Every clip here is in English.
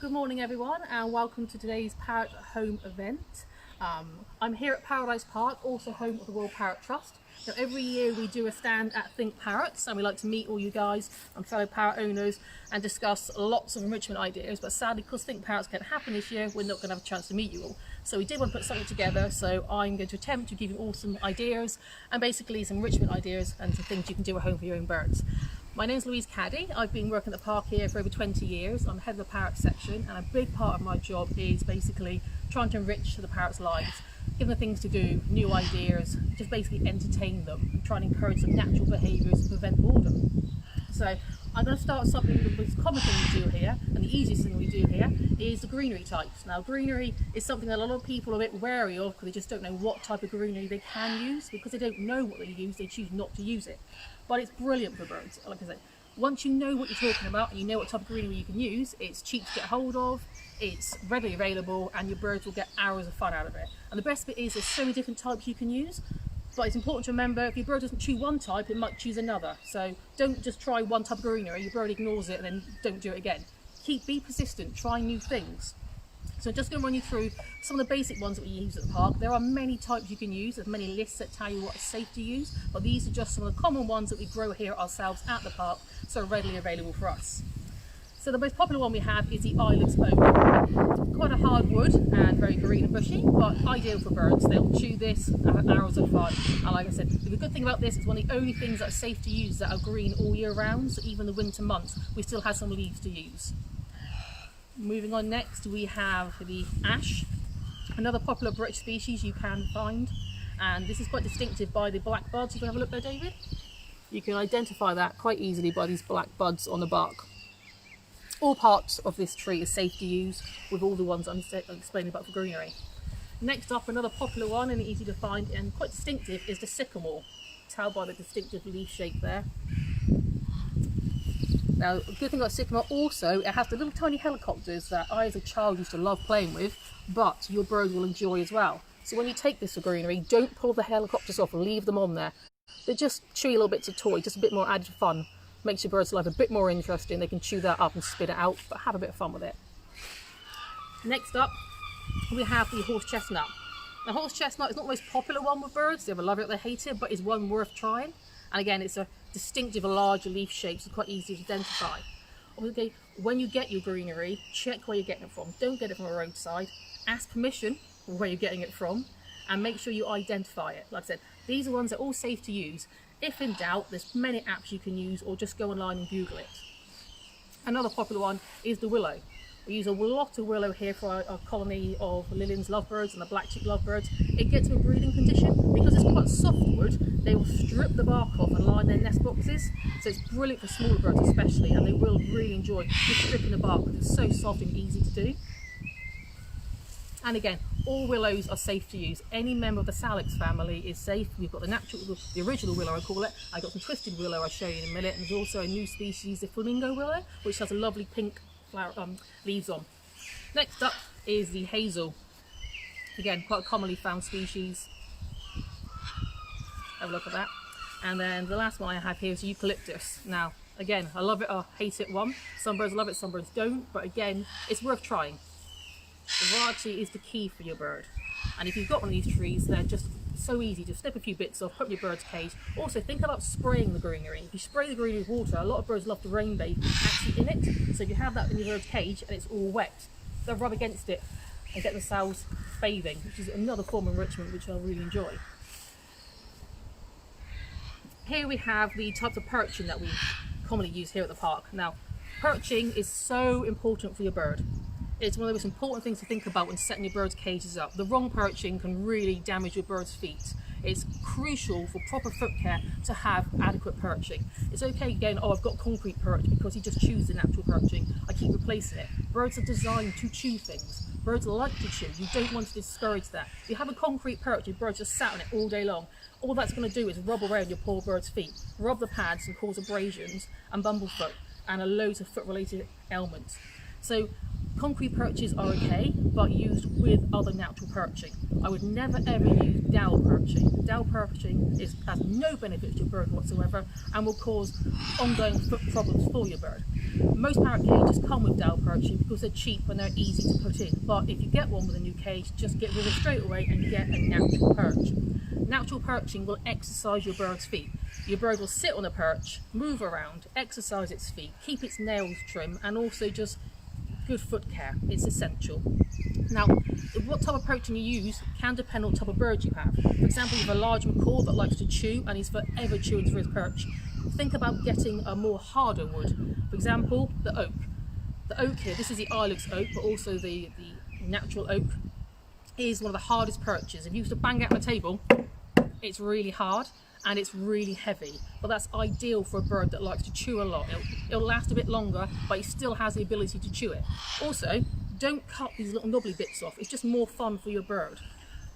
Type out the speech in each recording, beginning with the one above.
Good morning everyone and welcome to today's Parrot home event. I'm here at Paradise Park, also home of the Royal Parrot Trust. Now every year we do a stand at Think Parrots and we like to meet all you guys and fellow parrot owners and discuss lots of enrichment ideas, but sadly because Think Parrots can't happen this year, we're not going to have a chance to meet you all. So we did want to put something together, so I'm going to attempt to give you all some ideas and basically some enrichment ideas and some things you can do at home for your own birds. My name is Louise Caddy. I've been working at the park here for over 20 years. I'm head of the parrot section and a big part of my job is basically trying to enrich the parrots' lives, give them things to do, new ideas, just basically entertain them and try and encourage some natural behaviours to prevent boredom. So I'm going to start something with the most common thing we do here, and the easiest thing we do here is the greenery types. Now greenery is something that a lot of people are a bit wary of because they just don't know what type of greenery they can use. Because they don't know what they use, they choose not to use it. But it's brilliant for birds. Like I said, once you know what you're talking about and you know what type of greenery you can use, it's cheap to get hold of, it's readily available, and your birds will get hours of fun out of it. And the best bit is there's so many different types you can use, but it's important to remember if your bird doesn't choose one type, it might choose another. So don't just try one type of greenery, your bird ignores it and then don't do it again. Be persistent, try new things. So I'm just going to run you through some of the basic ones that we use at the park. There are many types you can use, there's many lists that tell you what is safe to use, but these are just some of the common ones that we grow here ourselves at the park, so readily available for us. So the most popular one we have is the Island's Oak. Quite a hard wood and very green and bushy, but ideal for birds. They'll chew this and have hours of fun. And like I said, the good thing about this is one of the only things that are safe to use that are green all year round, so even the winter months we still have some leaves to use. Moving on, next we have the ash, another popular British species you can find, and this is quite distinctive by the black buds. You can have a look there, David. You can identify that quite easily by these black buds on the bark. All parts of this tree is safe to use, with all the ones I'm explaining about for greenery. Next up, another popular one and easy to find and quite distinctive is the sycamore. Tell by the distinctive leaf shape there. Now, the good thing about sycamore also, it has the little tiny helicopters that I as a child used to love playing with, but your birds will enjoy as well. So when you take this for greenery, don't pull the helicopters off and leave them on there. They're just chewy little bits of toy, just a bit more added fun. Makes your bird's life a bit more interesting. They can chew that up and spit it out, but have a bit of fun with it. Next up, we have the horse chestnut. Now, horse chestnut is not the most popular one with birds. They either love it or they hate it, but it's one worth trying. And again, it's a distinctive, larger leaf shape, so quite easy to identify. Okay, when you get your greenery, check where you're getting it from. Don't get it from a roadside. Ask permission for where you're getting it from, and make sure you identify it. Like I said, these are ones that are all safe to use. If in doubt, there's many apps you can use, or just go online and Google it. Another popular one is the willow. We use a lot of willow here for our colony of Lillian's lovebirds and the black-cheeked lovebirds. It gets them a breeding condition because it's quite soft wood. They will strip the bark off and line their nest boxes. So it's brilliant for smaller birds especially, and they will really enjoy just stripping the bark because it's so soft and easy to do. And again, all willows are safe to use. Any member of the Salix family is safe. We've got the original willow, I call it. I've got some twisted willow I'll show you in a minute. And there's also a new species, the flamingo willow, which has a lovely pink flower, leaves on. Next up is the hazel. Again, quite a commonly found species. Have a look at that. And then the last one I have here is eucalyptus. Now, again, I love it or hate it one. Some birds love it, some birds don't. But again, it's worth trying. Variety is the key for your bird, and if you've got one of these trees, they're just so easy to snip a few bits off, put in your bird's cage. Also think about spraying the greenery. If you spray the greenery with water, a lot of birds love to rain bathe actually in it, so if you have that in your bird's cage and it's all wet, they'll rub against it and get themselves bathing, which is another form of enrichment which I'll really enjoy. Here we have the types of perching that we commonly use here at the park. Now, perching is so important for your bird. It's one of the most important things to think about when setting your bird's cages up. The wrong perching can really damage your bird's feet. It's crucial for proper foot care to have adequate perching. It's okay again, oh, I've got concrete perch because he just chews the natural perching. I keep replacing it. Birds are designed to chew things. Birds like to chew. You don't want to discourage that. If you have a concrete perch, your bird just sat on it all day long. All that's going to do is rub around your poor bird's feet, rub the pads and cause abrasions and bumblefoot and loads of foot-related ailments. So Concrete perches are okay, but used with other natural perching. I would never ever use dowel perching. Dowel perching has no benefit to your bird whatsoever and will cause ongoing foot problems for your bird. Most parrot cages come with dowel perching because they're cheap and they're easy to put in. But if you get one with a new cage, just get rid of it straight away and get a natural perch. Natural perching will exercise your bird's feet. Your bird will sit on a perch, move around, exercise its feet, keep its nails trim, and also just good foot care. It's essential. Now, what type of perching you use can depend on what type of bird you have. For example, you have a large macaw that likes to chew and he's forever chewing through his perch. Think about getting a more harder wood. For example, the oak. The oak here, this is the ilex oak, but also the natural oak, is one of the hardest perches. If you used to bang it on the table, it's really hard and it's really heavy, but that's ideal for a bird that likes to chew a lot. It'll last a bit longer, but it still has the ability to chew it. Also, don't cut these little knobbly bits off. It's just more fun for your bird.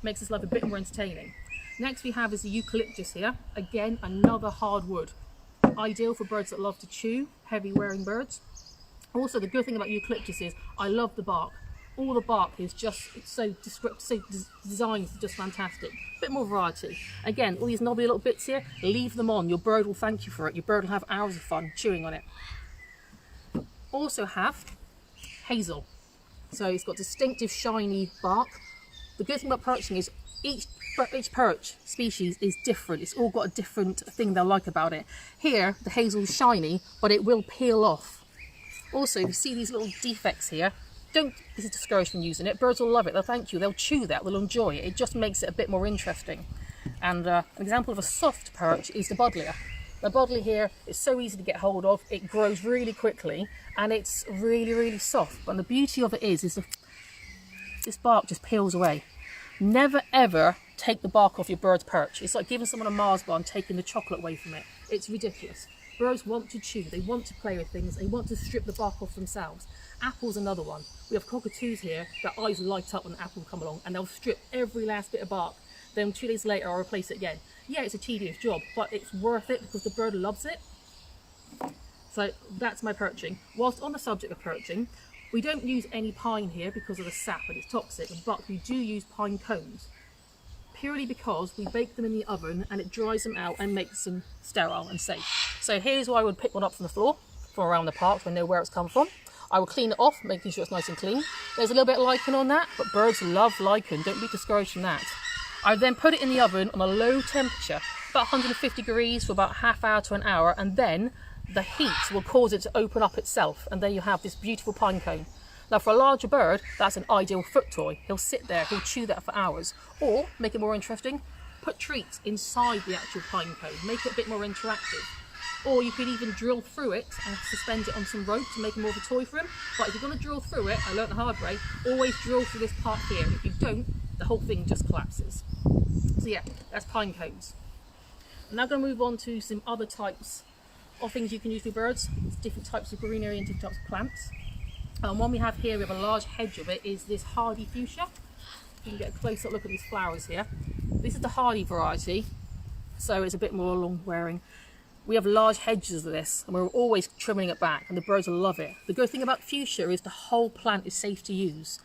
Makes this life a bit more entertaining. Next we have is the eucalyptus here. Again, another hard wood. Ideal for birds that love to chew, heavy wearing birds. Also, the good thing about eucalyptus is I love the bark. All the bark is just so designed, just fantastic. Bit more variety. Again, all these knobbly little bits here, leave them on. Your bird will thank you for it. Your bird will have hours of fun chewing on it. Also have hazel. So it's got distinctive shiny bark. The good thing about perching is each perch species is different. It's all got a different thing they'll like about it. Here, the hazel is shiny, but it will peel off. Also, you see these little defects here. Don't be discouraged from using it. Birds will love it. They'll thank you. They'll chew that. They'll enjoy it. It just makes it a bit more interesting. And an example of a soft perch is the buddleia. The buddleia here is so easy to get hold of. It grows really quickly and it's really, really soft. And the beauty of it is this bark just peels away. Never ever take the bark off your bird's perch. It's like giving someone a Mars bar and taking the chocolate away from it. It's ridiculous. Birds want to chew, they want to play with things, they want to strip the bark off themselves. Apple's another one. We have cockatoos here, their eyes light up when an apple come along and they'll strip every last bit of bark. Then 2 days later I'll replace it again. Yeah, it's a tedious job, but it's worth it because the bird loves it. So that's my perching. Whilst on the subject of perching, we don't use any pine here because of the sap and it's toxic, but we do use pine cones. Purely because we bake them in the oven and it dries them out and makes them sterile and safe. So here's why I would pick one up from the floor from around the park so I know where it's come from. I will clean it off, making sure it's nice and clean. There's a little bit of lichen on that, but birds love lichen, don't be discouraged from that. I then put it in the oven on a low temperature, about 150 degrees for about half hour to an hour, and then the heat will cause it to open up itself, and then you have this beautiful pine cone. Now for a larger bird, that's an ideal foot toy. He'll sit there, he'll chew that for hours. Or, make it more interesting, put treats inside the actual pine cone, make it a bit more interactive. Or you could even drill through it and suspend it on some rope to make it more of a toy for him. But if you're going to drill through it, I learnt the hard way, always drill through this part here. If you don't, the whole thing just collapses. So yeah, that's pine cones. I'm now going to move on to some other types of things you can use with birds. It's different types of greenery and different types of plants. One we have here, we have a large hedge of it, is this hardy fuchsia. You can get a close up look at these flowers here. This is the hardy variety, so it's a bit more long wearing. We have large hedges of this and we're always trimming it back and the birds will love it. The good thing about fuchsia is the whole plant is safe to use.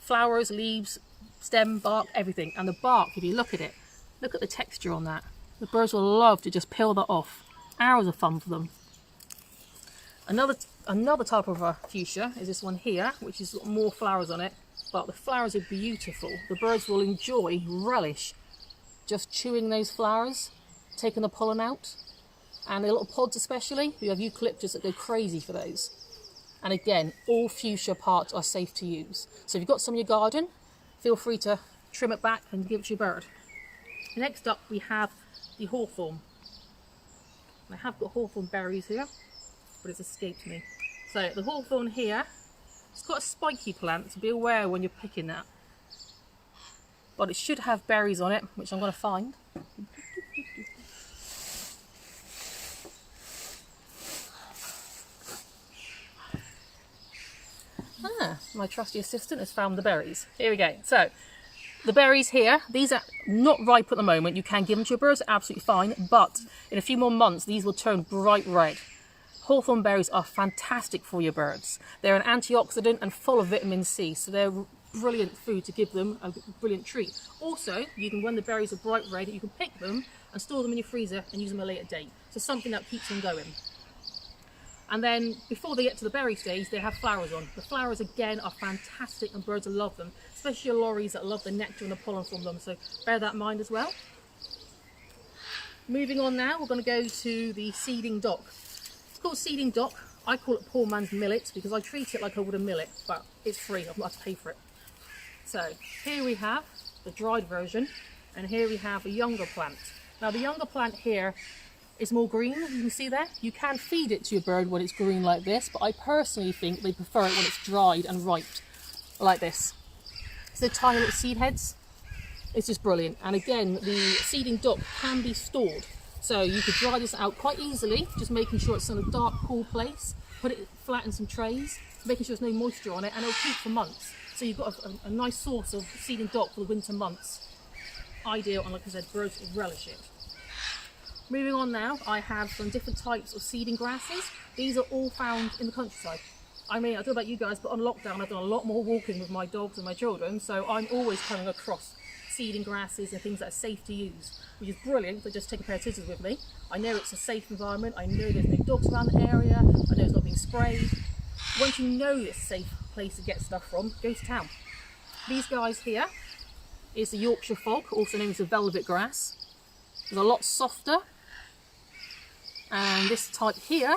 Flowers, leaves, stem, bark, everything. And the bark, if you look at it, look at the texture on that. The birds will love to just peel that off. Hours of fun for them. Another type of fuchsia is this one here, which has got more flowers on it, but the flowers are beautiful. The birds will enjoy, relish, just chewing those flowers, taking the pollen out, and the little pods especially. We have eucalyptus that go crazy for those. And again, all fuchsia parts are safe to use. So if you've got some in your garden, feel free to trim it back and give it to your bird. Next up we have the hawthorn. I have got hawthorn berries here, but it's escaped me. So the hawthorn here, it's got a spiky plant, so be aware when you're picking that. But it should have berries on it, which I'm going to find. My trusty assistant has found the berries. Here we go. So the berries here, these are not ripe at the moment. You can give them to your birds, absolutely fine, but in a few more months these will turn bright red. Hawthorn berries are fantastic for your birds. They're an antioxidant and full of vitamin C, so they're brilliant food to give them, a brilliant treat. Also, you can, when the berries are bright red, you can pick them and store them in your freezer and use them at a later date. So something that keeps them going. And then before they get to the berry stage, they have flowers on. The flowers again are fantastic and birds love them, especially your lorries that love the nectar and the pollen from them. So bear that in mind as well. Moving on now, we're going to go to the seeding dock. It's called seeding dock. I call it poor man's millet because I treat it like I would a millet, but it's free. I've not to pay for it. So here we have the dried version, and here we have a younger plant. Now the younger plant here is more green, you can see there. You can feed it to your bird when it's green like this, but I personally think they prefer it when it's dried and ripe, like this. So the tiny little seed heads, it's just brilliant. And again, the seeding dock can be stored. So you could dry this out quite easily, just making sure it's in a dark, cool place. Put it flat in some trays, making sure there's no moisture on it, and it'll keep for months. So you've got a nice source of seeding dock for the winter months. Ideal, and like I said, birds relish it. Moving on now, I have some different types of seeding grasses. These are all found in the countryside. I mean, I don't know about you guys, but on lockdown I've done a lot more walking with my dogs and my children, so I'm always coming across seeding grasses and things that are safe to use, which is brilliant. So just take a pair of scissors with me. I know it's a safe environment, I know there's no dogs around the area, I know it's not being sprayed. Once you know it's a safe place to get stuff from, go to town. These guys here is the Yorkshire fog, also known as the velvet grass. It's a lot softer. And this type here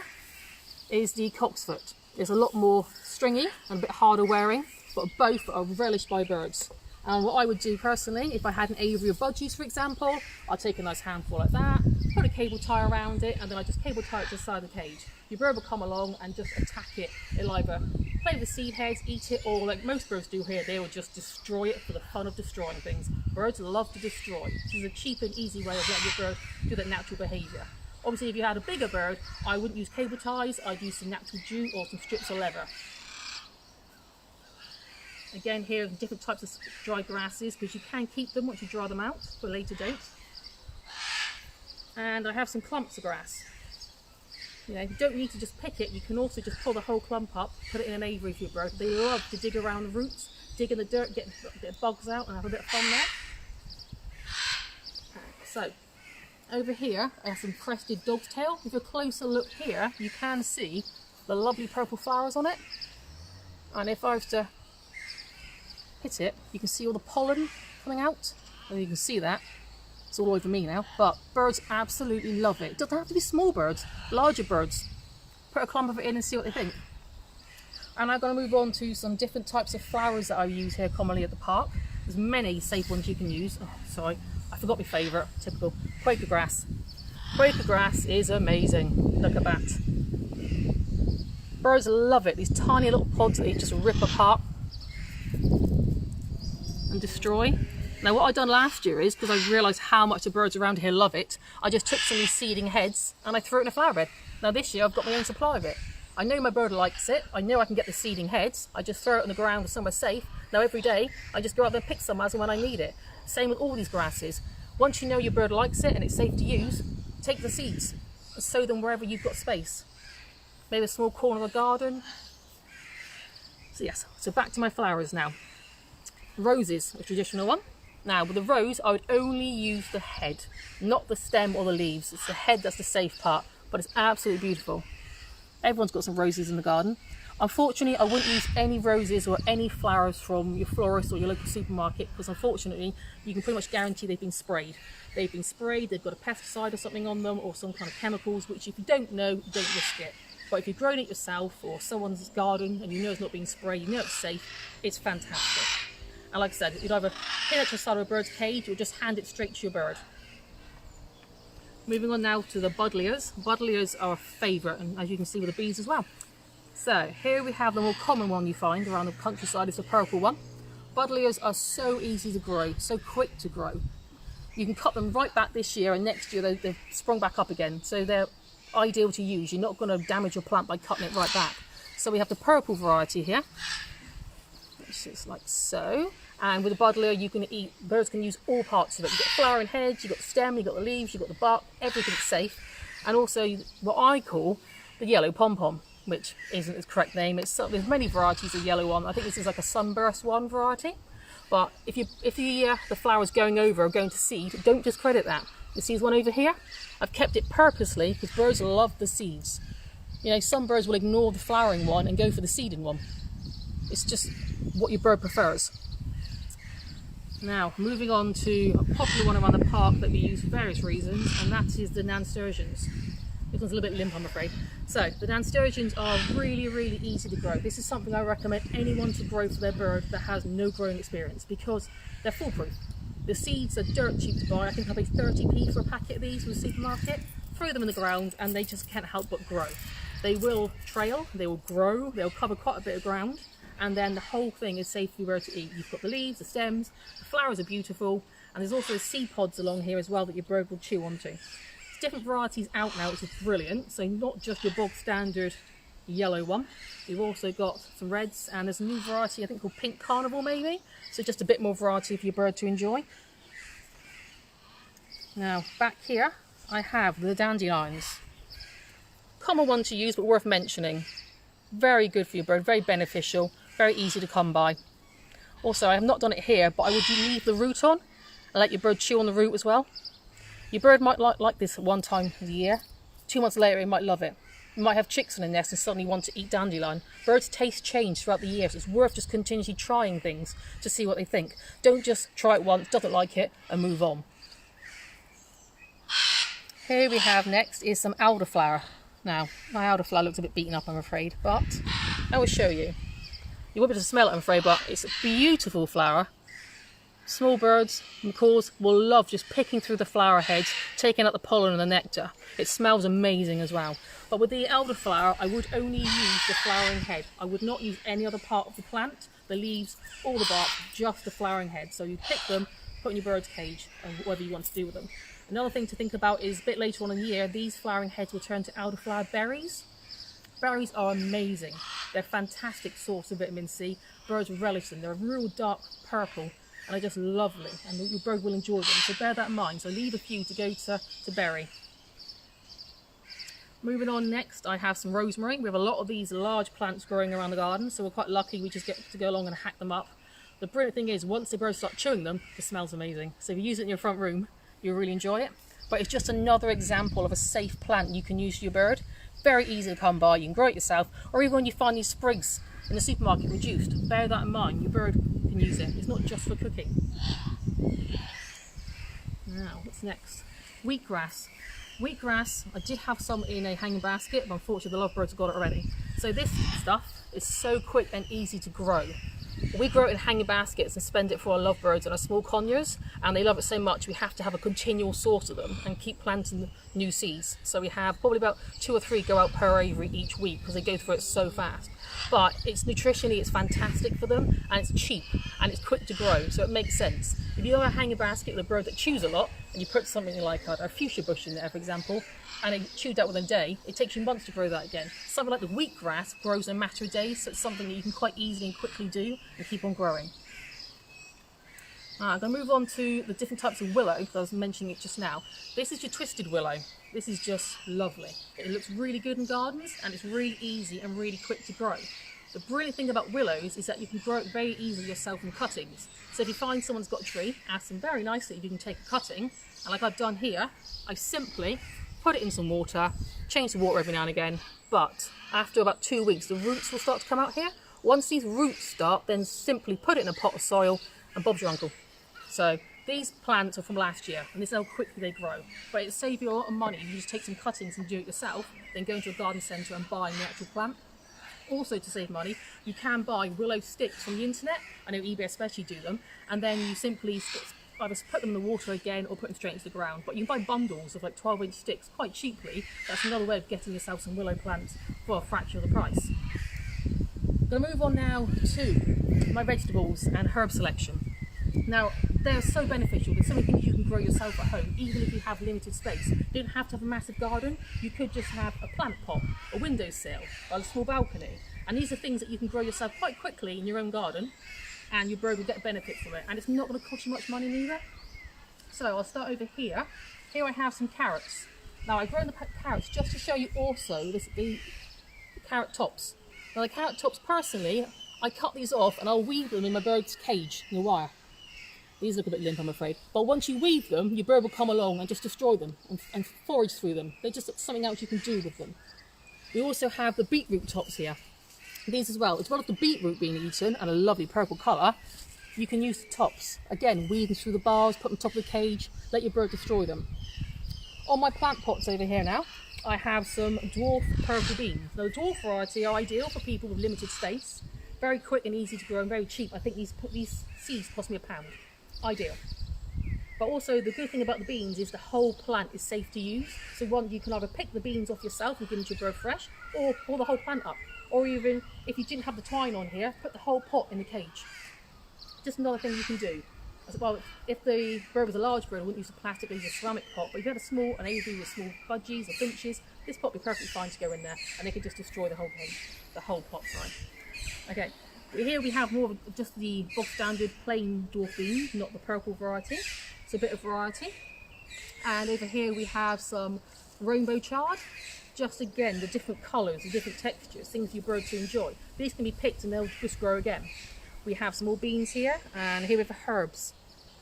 is the cocksfoot. It's a lot more stringy and a bit harder wearing, but both are relished by birds. And what I would do personally, if I had an aviary or budgies, for example, I'd take a nice handful like that, put a cable tie around it, and then I just cable tie it to the side of the cage. Your bird will come along and just attack it. It'll either play with the seed heads, eat it, or like most birds do here, they will just destroy it for the fun of destroying things. Birds love to destroy. This is a cheap and easy way of letting your bird do that natural behaviour. Obviously, if you had a bigger bird, I wouldn't use cable ties, I'd use some natural jute or some strips of leather. Again, here are different types of dry grasses, because you can keep them once you dry them out for a later date. And I have some clumps of grass. You know, you don't need to just pick it, you can also just pull the whole clump up, put it in an aviary for your bird. They love to dig around the roots, dig in the dirt, get a bit of bugs out and have a bit of fun there. So, over here I have some crested dog's tail. With a closer look here, you can see the lovely purple flowers on it. And if I was to hit it, you can see all the pollen coming out. And you can see that. It's all over me now. But birds absolutely love it. It doesn't have to be small birds, larger birds. Put a clump of it in and see what they think. And I'm going to move on to some different types of flowers that I use here commonly at the park. There's many safe ones you can use. Oh, sorry, I forgot my favourite, typical Quaker grass. Quaker grass is amazing. Look at that. Birds love it. These tiny little pods that they just rip apart and destroy. Now what I done last year is, because I realised how much the birds around here love it, I just took some of these seeding heads and I threw it in a flower bed. Now this year I've got my own supply of it. I know my bird likes it, I know I can get the seeding heads, I just throw it on the ground somewhere safe. Now every day I just go out there and pick some as and when I need it. Same with all these grasses. Once you know your bird likes it and it's safe to use, take the seeds and sow them wherever you've got space. Maybe a small corner of the garden. So yes, so back to my flowers now. Roses, a traditional one. Now with the rose, I would only use the head, not the stem or the leaves. It's the head that's the safe part, but it's absolutely beautiful. Everyone's got some roses in the garden. Unfortunately, I wouldn't use any roses or any flowers from your florist or your local supermarket, because unfortunately, you can pretty much guarantee they've been sprayed. They've been sprayed, they've got a pesticide or something on them, or some kind of chemicals, which if you don't know, don't risk it. But if you've grown it yourself or someone's garden and you know it's not being sprayed, you know it's safe, it's fantastic. And like I said, you'd either pin it to the side of a bird's cage or just hand it straight to your bird. Moving on now to the buddleias. Buddleias are a favourite, and as you can see with the bees as well. So here we have the more common one you find around the countryside, is the purple one. Buddleias are so easy to grow, so quick to grow. You can cut them right back this year, and next year they've sprung back up again. So they're ideal to use. You're not going to damage your plant by cutting it right back. So we have the purple variety here, which is like so. And with the buddleia, you can eat, birds can use all parts of it. You've got the flowering heads, you've got the stem, you've got the leaves, you've got the bark, everything's safe. And also what I call the yellow pom-pom, which isn't its correct name. There's many varieties of yellow one. I think this is like a sunburst one variety. But if the flower's going over or going to seed, don't discredit that. You see this one over here? I've kept it purposely because birds love the seeds. You know, some birds will ignore the flowering one and go for the seeding one. It's just what your bird prefers. Now, moving on to a popular one around the park that we use for various reasons, and that is the nasturtiums. This one's a little bit limp, I'm afraid. So, the nasturtiums are really, really easy to grow. This is something I recommend anyone to grow for their bird that has no growing experience because they're foolproof. The seeds are dirt cheap to buy. I think I paid 30p for a packet of these from the supermarket. Throw them in the ground and they just can't help but grow. They will trail, they will grow, they'll cover quite a bit of ground, and then the whole thing is safe for your bird to eat. You've got the leaves, the stems, the flowers are beautiful, and there's also seed pods along here as well that your bird will chew onto. There's different varieties out now, which is brilliant, so not just your bog standard yellow one. You've also got some reds, and there's a new variety I think called Pink Carnival maybe, so just a bit more variety for your bird to enjoy. Now back here I have the dandelions. Common one to use but worth mentioning. Very good for your bird, very beneficial, very easy to come by. Also, I have not done it here, but I would leave the root on and let your bird chew on the root as well. Your bird might like this at one time of the year. 2 months later it might love it. You might have chicks in the nest and suddenly want to eat dandelion. Birds' tastes change throughout the year, so it's worth just continuously trying things to see what they think. Don't just try it once, doesn't like it, and move on. Here we have next is some elderflower. Now, my elderflower looks a bit beaten up, I'm afraid, but I will show you. You won't be able to smell it, I'm afraid, but it's a beautiful flower. Small birds, macaws, will love just picking through the flower heads, taking out the pollen and the nectar. It smells amazing as well. But with the elderflower, I would only use the flowering head. I would not use any other part of the plant, the leaves or the bark, just the flowering head. So you pick them, put in your bird's cage, and whatever you want to do with them. Another thing to think about is a bit later on in the year, these flowering heads will turn to elderflower berries. Berries are amazing. They're a fantastic source of vitamin C. Birds relish them. They're a real dark purple and they're just lovely, and your bird will enjoy them. So bear that in mind. So leave a few to go to berry. Moving on next, I have some rosemary. We have a lot of these large plants growing around the garden, so we're quite lucky we just get to go along and hack them up. The brilliant thing is, once the birds start chewing them, it smells amazing. So if you use it in your front room, you'll really enjoy it. But it's just another example of a safe plant you can use for your bird. Very easy to come by. You can grow it yourself, or even when you find these sprigs in the supermarket reduced, bear that in mind. Your bird can use it. It's not just for cooking. Now, what's next? Wheatgrass. Wheatgrass, I did have some in a hanging basket, but unfortunately the lovebirds have got it already. So this stuff is so quick and easy to grow. We grow it in hanging baskets and spend it for our lovebirds and our small conures, and they love it so much we have to have a continual source of them and keep planting new seeds. So we have probably about 2 or 3 go out per aviary each week because they go through it so fast. But it's nutritionally, it's fantastic for them, and it's cheap and it's quick to grow, so it makes sense. If you have a hanging basket with a bird that chews a lot and you put something like a fuchsia bush in there, for example, and it chewed that within a day, it takes you months to grow that again. Something like the wheatgrass grows in a matter of days, so it's something that you can quite easily and quickly do and keep on growing. I'm going to move on to the different types of willow, because I was mentioning it just now. This is your twisted willow. This is just lovely. It looks really good in gardens, and it's really easy and really quick to grow. The brilliant thing about willows is that you can grow it very easily yourself in cuttings. So if you find someone's got a tree, ask them very nicely if you can take a cutting, and like I've done here, I simply put it in some water, change the water every now and again, but after about 2 weeks the roots will start to come out here. Once these roots start, then simply put it in a pot of soil and Bob's your uncle. So these plants are from last year, and this is how quickly they grow. But it saves you a lot of money if you just take some cuttings and do it yourself, then go into a garden centre and buy the actual plant. Also, to save money, you can buy willow sticks from the internet. I know eBay especially do them, and then you simply either put them in the water again or put them straight into the ground. But you can buy bundles of like 12-inch sticks quite cheaply. That's another way of getting yourself some willow plants for a fraction of the price. I'm going to move on now to my vegetables and herb selection. Now, they're so beneficial. There's so many things you can grow yourself at home, even if you have limited space. You don't have to have a massive garden. You could just have a plant pot, a windowsill, or a small balcony. And these are things that you can grow yourself quite quickly in your own garden, and your bird will get benefit from it. And it's not going to cost you much money neither. So I'll start over here. Here I have some carrots. Now I've grown the carrots just to show you also the carrot tops. Now the carrot tops, personally, I cut these off and I'll weave them in my bird's cage in the wire. These look a bit limp, I'm afraid. But once you weave them, your bird will come along and just destroy them and forage through them. They're just something else you can do with them. We also have the beetroot tops here. These as well. As well as the beetroot being eaten and a lovely purple colour, you can use the tops. Again, weave them through the bars, put them on top of the cage, let your bird destroy them. On my plant pots over here now, I have some dwarf purple beans. Now the dwarf variety are ideal for people with limited space. Very quick and easy to grow and very cheap. I think these seeds cost me £1. Ideal. But also the good thing about the beans is the whole plant is safe to use. So one, you can either pick the beans off yourself and give them to your bird fresh, or pull the whole plant up. Or even, if you didn't have the twine on here, put the whole pot in the cage. Just another thing you can do. Well, if the bird was a large bird, I wouldn't use a plastic, I'd use a ceramic pot. But if you had a small, and maybe with small budgies or finches, this pot would be perfectly fine to go in there, and they could just destroy the whole pot. Sorry. Okay, here we have more of just the bog standard plain dwarf bean, not the purple variety. It's a bit of variety. And over here we have some rainbow chard. Just again, the different colours, the different textures, things for your bird to enjoy. These can be picked and they'll just grow again. We have some more beans here, and here we have the herbs.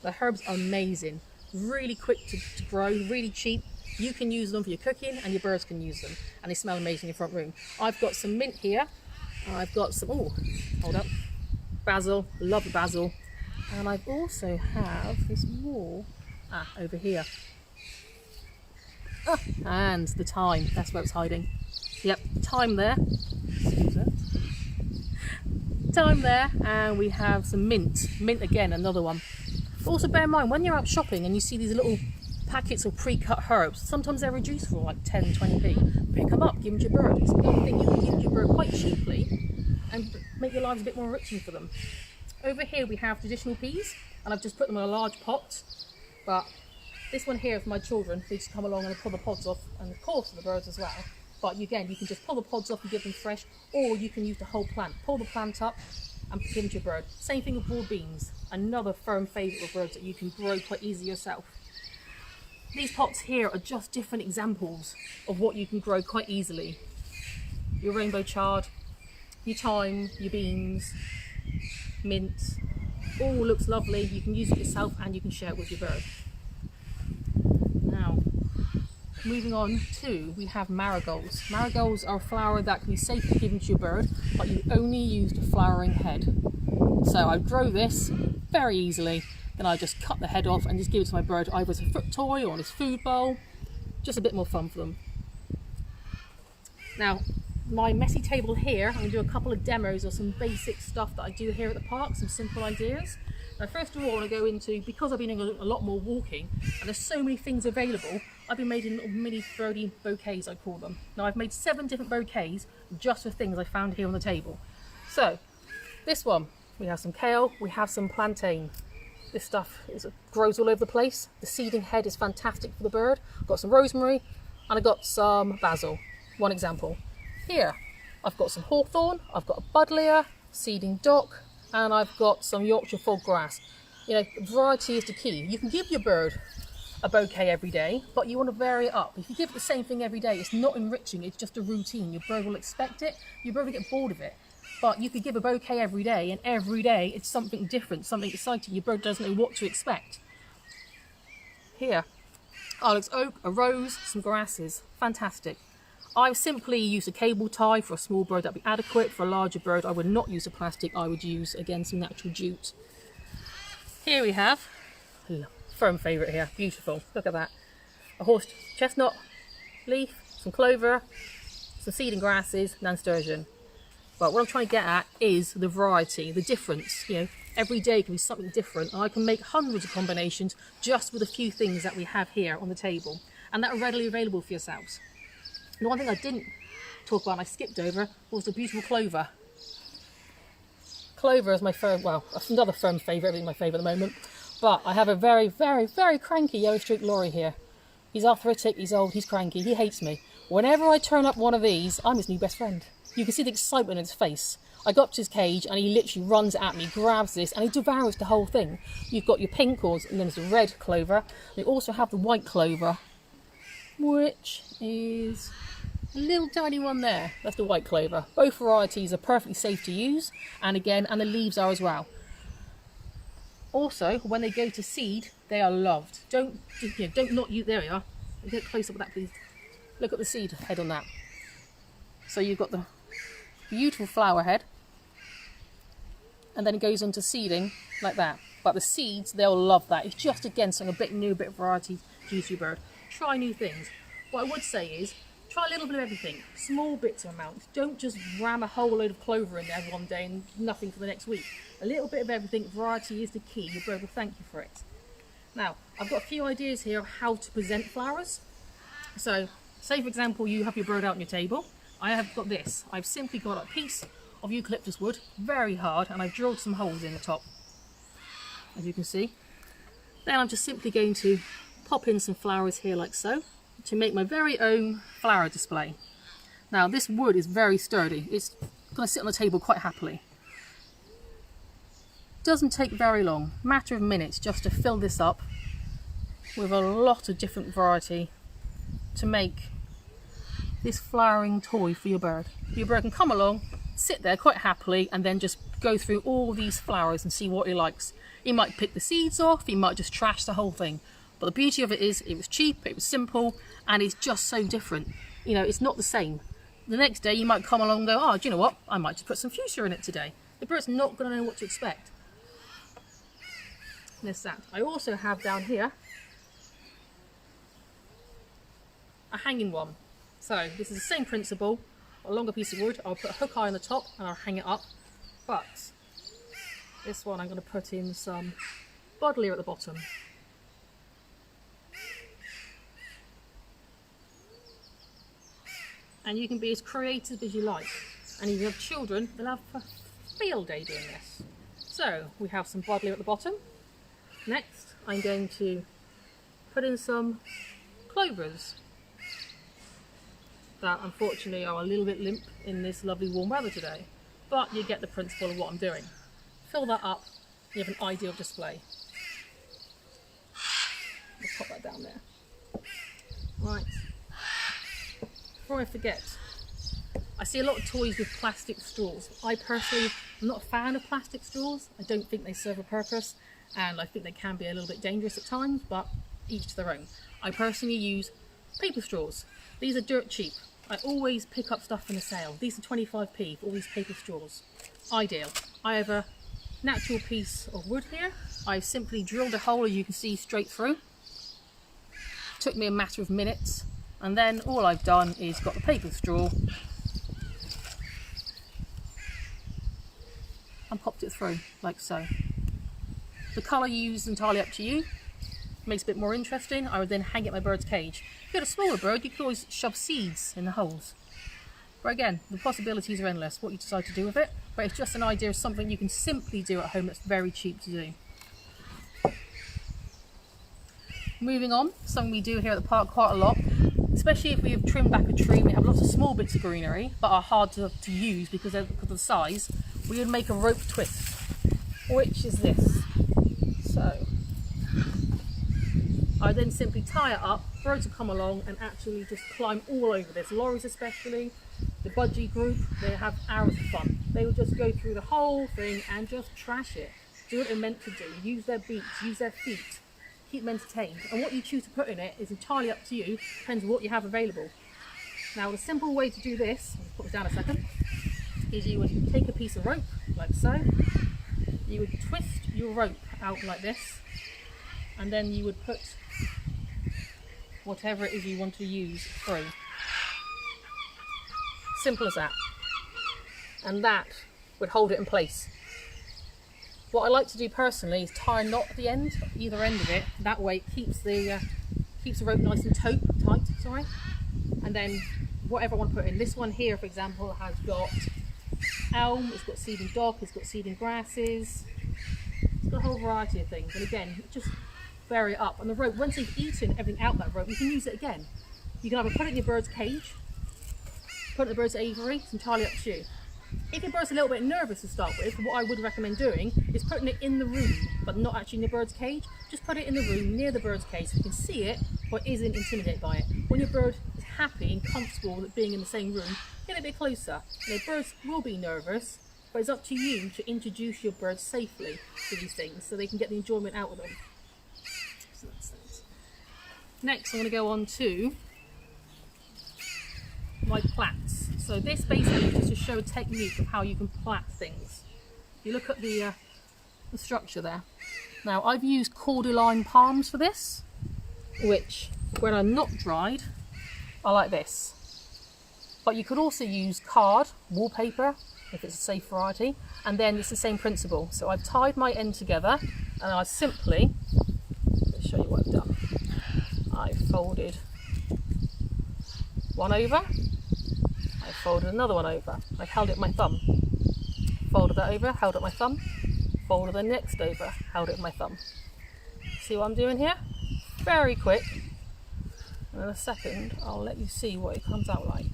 The herbs are amazing, really quick to grow, really cheap. You can use them for your cooking and your birds can use them, and they smell amazing in your front room. I've got some mint here. I've got some, oh, hold up, basil, love the basil. And I also have this more, over here. Oh, and the thyme, that's where it's hiding. Yep, thyme there. Excuse it. Thyme there, and we have some mint. Mint again, another one. But also bear in mind, when you're out shopping and you see these little packets of pre-cut herbs, sometimes they're reduced for like 10, 20p. Pick them up, give them to your bird. It's another thing you can give to your bird quite cheaply and make your lives a bit more enriching for them. Over here we have traditional peas, and I've just put them in a large pot. But this one here is for my children. They just come along and pull the pods off, and of course for the birds as well. But again, you can just pull the pods off and give them fresh, or you can use the whole plant. Pull the plant up and give them to your bird. Same thing with broad beans, another firm favourite of birds that you can grow quite easily yourself. These pots here are just different examples of what you can grow quite easily. Your rainbow chard, your thyme, your beans, mint, all looks lovely. You can use it yourself and you can share it with your bird. Now, moving on to, we have marigolds. Marigolds are a flower that can be safely given to your bird, but you only use the flowering head. So I grow this very easily, then I just cut the head off and just give it to my bird either as a foot toy or on his food bowl. Just a bit more fun for them. Now, my messy table here, I'm going to do a couple of demos of some basic stuff that I do here at the park, some simple ideas. Now first of all I want to go into, because I've been doing a lot more walking and there's so many things available, I've been making little mini birdie bouquets, I call them. Now I've made 7 different bouquets just with things I found here on the table. So this one, we have some kale, we have some plantain. This stuff grows all over the place. The seeding head is fantastic for the bird. I've got some rosemary and I've got some basil, one example. Here I've got some hawthorn, I've got a buddleia, seeding dock, and I've got some Yorkshire fog grass. You know, variety is the key. You can give your bird a bouquet every day, but you want to vary it up. If you give it the same thing every day, it's not enriching, it's just a routine. Your bird will expect it, your bird will get bored of it. But you could give a bouquet every day, and every day it's something different, something exciting. Your bird doesn't know what to expect. Here, Ilex oak, a rose, some grasses. Fantastic. I've simply used a cable tie. For a small bird that'd be adequate. For a larger bird I would not use a plastic, I would use again some natural jute. Here we have, firm favourite here, beautiful, look at that. A horse chestnut leaf, some clover, some seeding grasses, nasturtium. But what I'm trying to get at is the variety, the difference. You know, every day can be something different, and I can make hundreds of combinations just with a few things that we have here on the table, and that are readily available for yourselves. And one thing I didn't talk about and I skipped over was the beautiful clover. Clover is my another firm favourite, everything my favourite at the moment. But I have a very, very, very cranky yellow-streaked lorry here. He's arthritic, he's old, he's cranky, he hates me. Whenever I turn up one of these, I'm his new best friend. You can see the excitement in his face. I go up to his cage and he literally runs at me, grabs this, and he devours the whole thing. You've got your pink, and then there's the red clover. We also have the white clover. which is a little tiny one there. That's the white clover. Both varieties are perfectly safe to use, and again, and the leaves are as well. Also, when they go to seed, they are loved. Don't not you. There we are. Get close up with that, please. Look at the seed head on that. So you've got the beautiful flower head, and then it goes into seeding like that. But the seeds, they'll love that. It's just, again, something a bit new, a bit of variety to use your bird. Try new things. What I would say is, try a little bit of everything. Small bits of amounts. Don't just ram a whole load of clover in there one day and nothing for the next week. A little bit of everything. Variety is the key. Your bird will thank you for it. Now, I've got a few ideas here of how to present flowers. So, say for example, you have your bird out on your table. I have got this. I've simply got a piece of eucalyptus wood, very hard, and I've drilled some holes in the top, as you can see. Then I'm just simply going to pop in some flowers here like so, to make my very own flower display. Now this wood is very sturdy. It's going to sit on the table quite happily. Doesn't take very long, matter of minutes, just to fill this up with a lot of different variety to make this flowering toy for your bird. Your bird can come along, sit there quite happily, and then just go through all these flowers and see what he likes. He might pick the seeds off, he might just trash the whole thing. But the beauty of it is, it was cheap, it was simple, and it's just so different. You know, it's not the same. The next day you might come along and go, oh, do you know what? I might just put some fuchsia in it today. The bird's not going to know what to expect. There's that. I also have down here a hanging one. So this is the same principle. A longer piece of wood. I'll put a hook eye on the top and I'll hang it up. But this one I'm going to put in some buddleia at the bottom. And you can be as creative as you like. And if you have children, they'll have a field day doing this. So we have some buddleia at the bottom. Next, I'm going to put in some clovers that unfortunately are a little bit limp in this lovely warm weather today. But you get the principle of what I'm doing. Fill that up, you have an ideal display. Let's pop that down there. Right. Before I forget, I see a lot of toys with plastic straws. I personally am not a fan of plastic straws. I don't think they serve a purpose, and I think they can be a little bit dangerous at times, but each to their own. I personally use paper straws. These are dirt cheap. I always pick up stuff in a sale. These are 25p for all these paper straws. Ideal. I have a natural piece of wood here. I've simply drilled a hole, as you can see, straight through. Took me a matter of minutes. And then all I've done is got the paper straw and popped it through, like so. The colour you use is entirely up to you. Makes it a bit more interesting. I would then hang it in my bird's cage. If you had a smaller bird, you could always shove seeds in the holes. But again, the possibilities are endless, what you decide to do with it. But it's just an idea of something you can simply do at home that's very cheap to do. Moving on, something we do here at the park quite a lot, especially if we have trimmed back a tree and we have lots of small bits of greenery but are hard to use because of the size, we would make a rope twist, which is this. So I then simply tie it up, birds will come along and actually just climb all over this. Lorries especially, the budgie group, they have hours of fun. They will just go through the whole thing and just trash it. Do what they're meant to do, use their beaks, use their feet. Keep them entertained, and what you choose to put in it is entirely up to you, depends on what you have available. Now the simple way to do this, I'll put it down a second, is you would take a piece of rope like so, you would twist your rope out like this, and then you would put whatever it is you want to use through. Simple as that. And that would hold it in place. What I like to do personally is tie a knot at the end, either end of it. That way it keeps the rope nice and tight. And then whatever I want to put in. This one here, for example, has got elm, it's got seeding dock, it's got seeding grasses. It's got a whole variety of things. And again, just vary it up. And the rope, once you've eaten everything out that rope, you can use it again. You can either put it in your bird's cage, put it in the bird's aviary, it's entirely up to you. If your bird's a little bit nervous to start with, what I would recommend doing is putting it in the room, but not actually in the bird's cage. Just put it in the room near the bird's cage so you can see it, but isn't intimidated by it. When your bird is happy and comfortable with being in the same room, get a bit closer. You know, birds will be nervous, but it's up to you to introduce your birds safely to these things so they can get the enjoyment out of them. So that's that. Next, I'm going to go on to my plats. So this basically is just to show a technique of how you can plat things. If you look at the structure there. Now I've used cordyline palms for this, which when I'm not dried are like this. But you could also use card, wallpaper, if it's a safe variety, and then it's the same principle. So I've tied my end together and I simply, let's show you what I've done. I folded one over, I folded another one over, I held it with my thumb, folded that over, held it with my thumb, folded the next over, held it with my thumb. See what I'm doing here? Very quick. And in a second I'll let you see what it comes out like.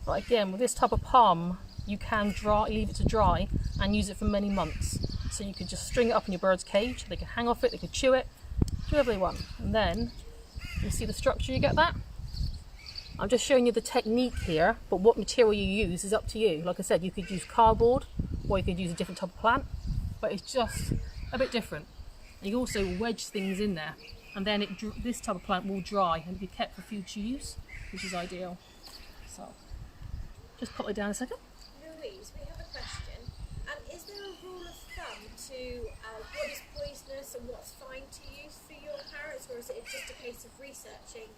But again, with this type of palm, you can leave it to dry and use it for many months. So you could just string it up in your bird's cage, they can hang off it, they could chew it, do whatever they want. And then, you see the structure, you get that? I'm just showing you the technique here, but what material you use is up to you. Like I said, you could use cardboard, or you could use a different type of plant, but it's just a bit different. And you also wedge things in there, and then this type of plant will dry and be kept for future use, which is ideal. So, just pop it down a second. Louise, we have a question. Is there a rule of thumb to what is poisonous and what's fine to use for your parrots, or is it just a case of researching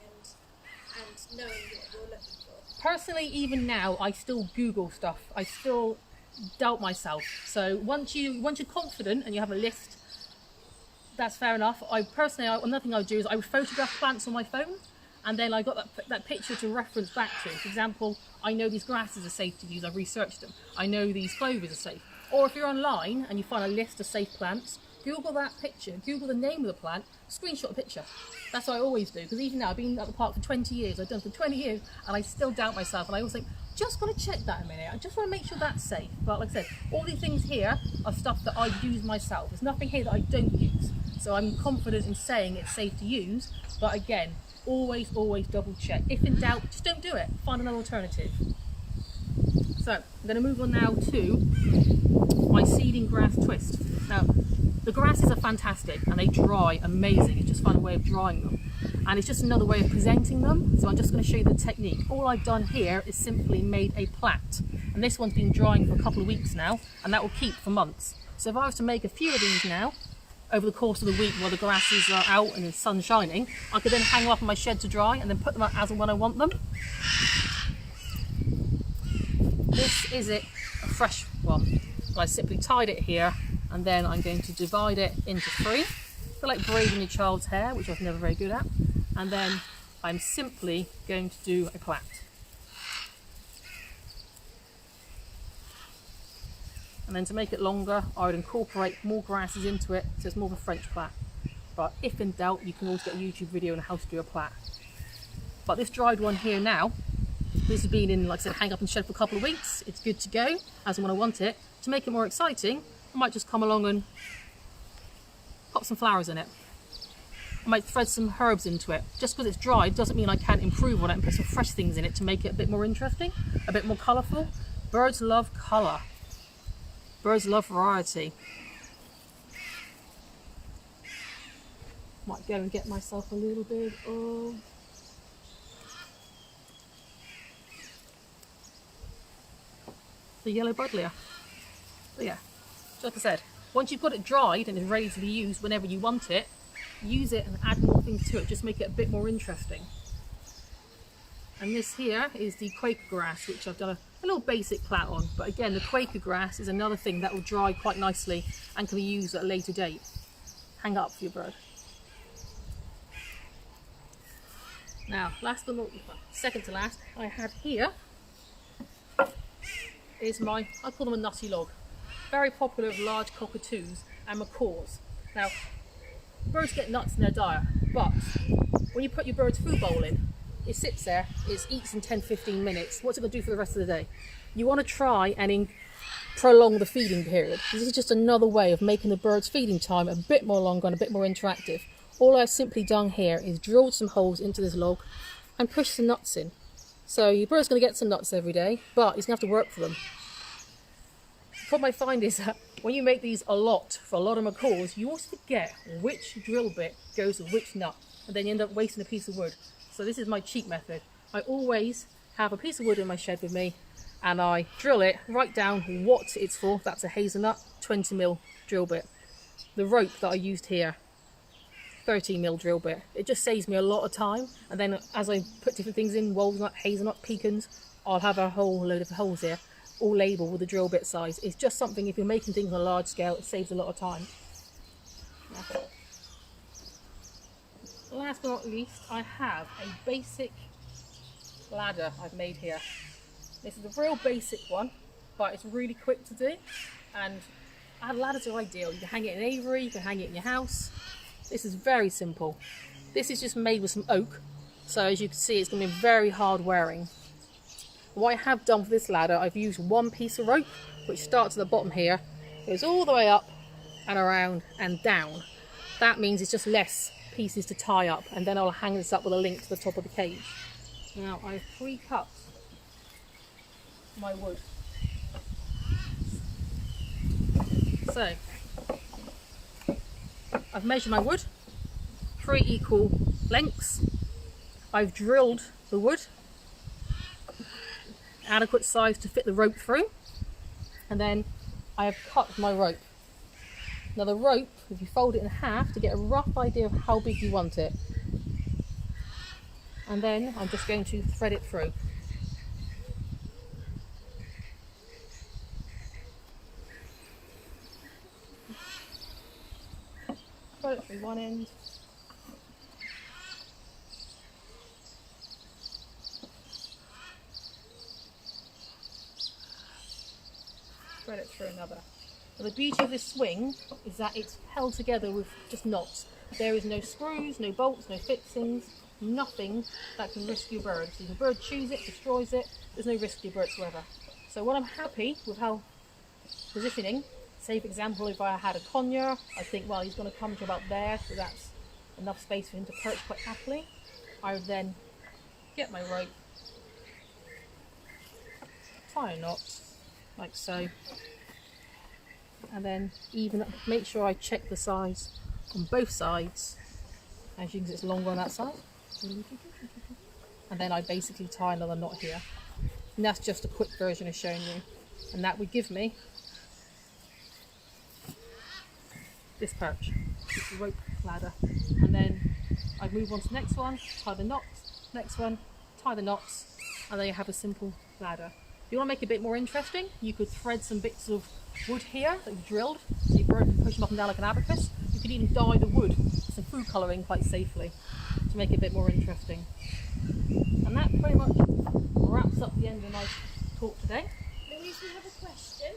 and knowing what you're looking for? Personally, even now, I still Google stuff. I still doubt myself. So once you're confident and you have a list, that's fair enough. Another thing I would do is I would photograph plants on my phone, and then I got that picture to reference back to. For example, I know these grasses are safe to use, I've researched them. I know these clovers are safe. Or if you're online and you find a list of safe plants, Google that picture, Google the name of the plant, screenshot a picture. That's what I always do, because even now, I've been at the park for 20 years, I've done it for 20 years, and I still doubt myself, and I always think, just want to check that a minute, I just want to make sure that's safe. But like I said, all these things here are stuff that I use myself. There's nothing here that I don't use. So I'm confident in saying it's safe to use, but again, always double check. If in doubt, just don't do it. Find another alternative. So I'm going to move on now to my seeding grass twist. Now, the grasses are fantastic and they dry amazing. It's just find a way of drying them. And it's just another way of presenting them. So I'm just going to show you the technique. All I've done here is simply made a plat. And this one's been drying for a couple of weeks now, and that will keep for months. So if I was to make a few of these now, over the course of the week while the grasses are out and the sun's shining, I could then hang them up in my shed to dry and then put them out as and when I want them. This is a fresh one. I simply tied it here, and then I'm going to divide it into three. I like braiding your child's hair, which I was never very good at. And then I'm simply going to do a plat. And then to make it longer, I would incorporate more grasses into it, so it's more of a French plat. But if in doubt, you can always get a YouTube video on how to do a plat. But this dried one here now, this has been in, like I said, hang up in the shed for a couple of weeks. It's good to go, as and when I want it. To make it more exciting, I might just come along and pop some flowers in it. I might thread some herbs into it. Just because it's dried doesn't mean I can't improve on it and put some fresh things in it to make it a bit more interesting, a bit more colourful. Birds love colour. Birds love variety. Might go and get myself a little bit of the yellow buddleia. But yeah, like I said, once you've got it dried and it's ready to be used whenever you want it, use it and add more things to it, just make it a bit more interesting. And this here is the Quaker grass, which I've done a little basic plat on. But again, the Quaker grass is another thing that will dry quite nicely and can be used at a later date. Hang up for your bird. Now, last but not second to last, I had here is my, I call them a nutty log. Very popular with large cockatoos and macaws. Now, birds get nuts in their diet, but when you put your bird's food bowl in, it sits there, it eats in 10-15 minutes. What's it going to do for the rest of the day? You want to try and prolong the feeding period. This is just another way of making the bird's feeding time a bit more longer and a bit more interactive. All I've simply done here is drilled some holes into this log and pushed some nuts in. So your bird's going to get some nuts every day, but he's going to have to work for them. The problem I find is that when you make these a lot for a lot of macaws, you always forget which drill bit goes with which nut, and then you end up wasting a piece of wood. So this is my cheat method. I always have a piece of wood in my shed with me, and I drill it, write down what it's for. That's a hazelnut 20mm drill bit. The rope that I used here, 13mm drill bit. It just saves me a lot of time, and then as I put different things in, walnut, hazelnut, pecans, I'll have a whole load of holes here, all labelled with the drill bit size. It's just something, if you're making things on a large scale, it saves a lot of time. Last but not least, I have a basic ladder I've made here. This is a real basic one, but it's really quick to do, and ladders are ideal. You can hang it in aviary, you can hang it in your house. This is very simple. This is just made with some oak, so as you can see, it's going to be very hard wearing. What I have done for this ladder, I've used one piece of rope, which starts at the bottom here, goes all the way up and around and down. That means it's just less pieces to tie up, and then I'll hang this up with a link to the top of the cage. Now I've pre-cut my wood. So I've measured my wood, 3 equal lengths. I've drilled the wood, adequate size to fit the rope through, and then I have cut my rope. Now the rope, if you fold it in half to get a rough idea of how big you want it, and then I'm just going to thread it through. Thread it through one end, thread it through another. Now, the beauty of this swing is that it's held together with just knots. There is no screws, no bolts, no fixings, nothing that can risk your bird. So if the bird chews it, destroys it, there's no risk to your bird whatsoever. So when I'm happy with how positioning, say for example if I had a conure, I think well he's going to come to about there, so that's enough space for him to perch quite happily. I would then get my rope, tie a knot like so, and then make sure I check the size on both sides. As you can see, it's longer on that side, and then I basically tie another knot here, and that's just a quick version of showing you, and that would give me this perch, this rope ladder. And then I move on to the next one, tie the knots, next one, tie the knots, and then you have a simple ladder. If you want to make it a bit more interesting, you could thread some bits of wood here that you've drilled, so your bird can push them up and down like an abacus. You could even dye the wood, some food colouring quite safely, to make it a bit more interesting. And that pretty much wraps up the end of my talk today. Louise, we have a question.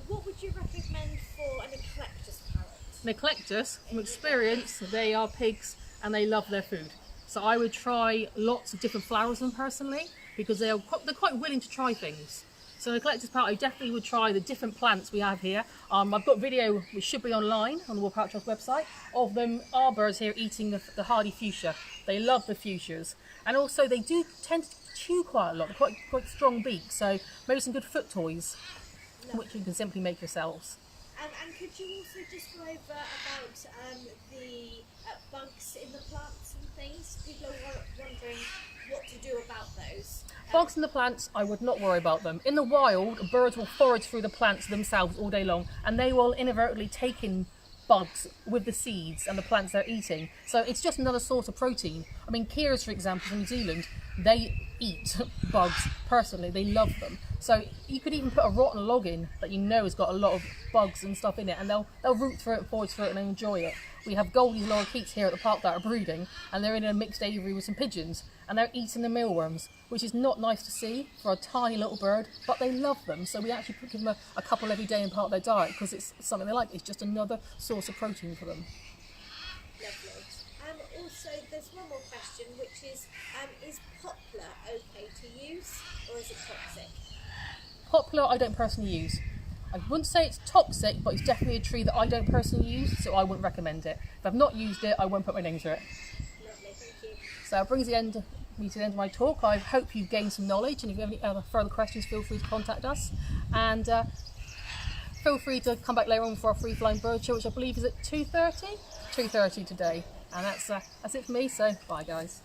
What would you recommend for an eclectus parrot? An eclectus, from experience, they are pigs and they love their food. So I would try lots of different flowers with them personally, because they're quite willing to try things. So an eclectus parrot, I definitely would try the different plants we have here. I've got video, which should be online on the Wool Parrot Trust website, of them, our birds here eating the hardy fuchsia. They love the fuchsias. And also they do tend to chew quite a lot, they're quite strong beaks, so maybe some good foot toys, which you can simply make yourselves. And could you also describe about the bugs in the plants and things? People are wondering what to do about those. Bugs in the plants, I would not worry about them. In the wild, birds will forage through the plants themselves all day long, and they will inadvertently take in bugs with the seeds and the plants they're eating. So it's just another source of protein. I mean, Keras, for example, from New Zealand, they eat bugs personally, they love them. So you could even put a rotten log in that you know has got a lot of bugs and stuff in it, and they'll root through it and forage through it and enjoy it. We have Goldie's lorikeets here at the park that are breeding, and they're in a mixed aviary with some pigeons, and they're eating the mealworms, which is not nice to see for a tiny little bird, but they love them. So we actually give them a couple every day in part of their diet, because it's something they like. It's just another source of protein for them. Lovely. Also, there's one more question, which is poplar okay to use, or is it toxic? Poplar I don't personally use. I wouldn't say it's toxic, but it's definitely a tree that I don't personally use, so I wouldn't recommend it. If I've not used it, I won't put my name to it. Lovely, thank you. So that brings me to the end of my talk. I hope you've gained some knowledge, and if you have any other further questions, feel free to contact us. And feel free to come back later on for our free flying bird show, which I believe is at 2:30? 2:30 today. And that's it for me, so bye guys.